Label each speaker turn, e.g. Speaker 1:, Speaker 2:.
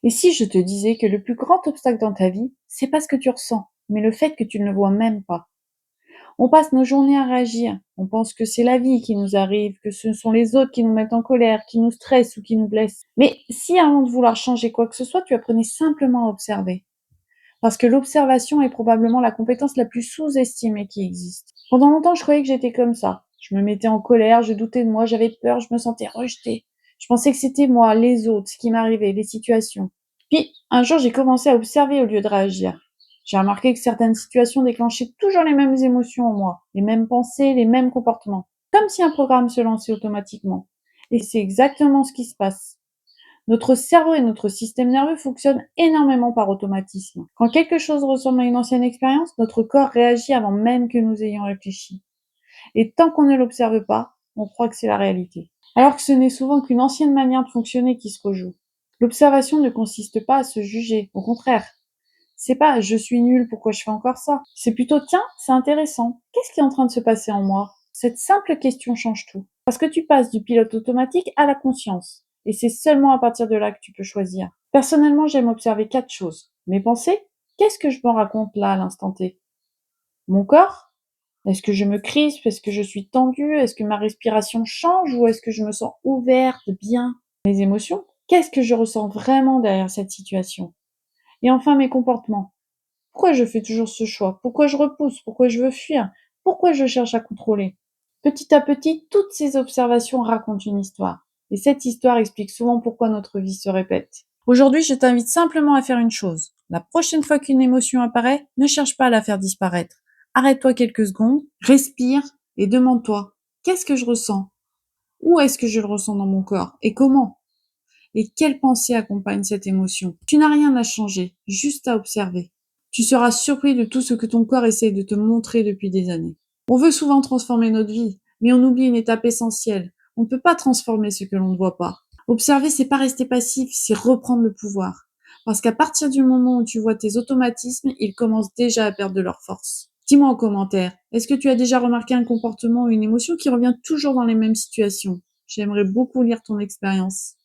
Speaker 1: Et si je te disais que le plus grand obstacle dans ta vie, c'est pas ce que tu ressens, mais le fait que tu ne le vois même pas. On passe nos journées à réagir. On pense que c'est la vie qui nous arrive, que ce sont les autres qui nous mettent en colère, qui nous stressent ou qui nous blessent. Mais si avant de vouloir changer quoi que ce soit, tu apprenais simplement à observer. Parce que l'observation est probablement la compétence la plus sous-estimée qui existe. Pendant longtemps, je croyais que j'étais comme ça. Je me mettais en colère, je doutais de moi, j'avais peur, je me sentais rejetée. Je pensais que c'était moi, les autres, ce qui m'arrivait, les situations. Puis, un jour, j'ai commencé à observer au lieu de réagir. J'ai remarqué que certaines situations déclenchaient toujours les mêmes émotions en moi, les mêmes pensées, les mêmes comportements. Comme si un programme se lançait automatiquement. Et c'est exactement ce qui se passe. Notre cerveau et notre système nerveux fonctionnent énormément par automatisme. Quand quelque chose ressemble à une ancienne expérience, notre corps réagit avant même que nous ayons réfléchi. Et tant qu'on ne l'observe pas, on croit que c'est la réalité. Alors que ce n'est souvent qu'une ancienne manière de fonctionner qui se rejoue. L'observation ne consiste pas à se juger, au contraire. C'est pas je suis nul, pourquoi je fais encore ça? C'est plutôt tiens, c'est intéressant. Qu'est-ce qui est en train de se passer en moi? Cette simple question change tout. Parce que tu passes du pilote automatique à la conscience. Et c'est seulement à partir de là que tu peux choisir. Personnellement, j'aime observer 4 choses. Mes pensées, qu'est-ce que je m'en raconte là à l'instant T? Mon corps, est-ce que je me crispe? Est-ce que je suis tendue? Est-ce que ma respiration change ou est-ce que je me sens ouverte, bien? Mes émotions, qu'est-ce que je ressens vraiment derrière cette situation? Et enfin, mes comportements. Pourquoi je fais toujours ce choix? Pourquoi je repousse? Pourquoi je veux fuir? Pourquoi je cherche à contrôler? Petit à petit, toutes ces observations racontent une histoire. Et cette histoire explique souvent pourquoi notre vie se répète. Aujourd'hui, je t'invite simplement à faire une chose. La prochaine fois qu'une émotion apparaît, ne cherche pas à la faire disparaître. Arrête-toi quelques secondes, respire et demande-toi, qu'est-ce que je ressens? Où est-ce que je le ressens dans mon corps? Et comment? Et quelle pensée accompagne cette émotion? Tu n'as rien à changer, juste à observer. Tu seras surpris de tout ce que ton corps essaye de te montrer depuis des années. On veut souvent transformer notre vie, mais on oublie une étape essentielle. On ne peut pas transformer ce que l'on ne voit pas. Observer, c'est pas rester passif, c'est reprendre le pouvoir. Parce qu'à partir du moment où tu vois tes automatismes, ils commencent déjà à perdre de leur force. Dis-moi en commentaire, est-ce que tu as déjà remarqué un comportement ou une émotion qui revient toujours dans les mêmes situations? J'aimerais beaucoup lire ton expérience.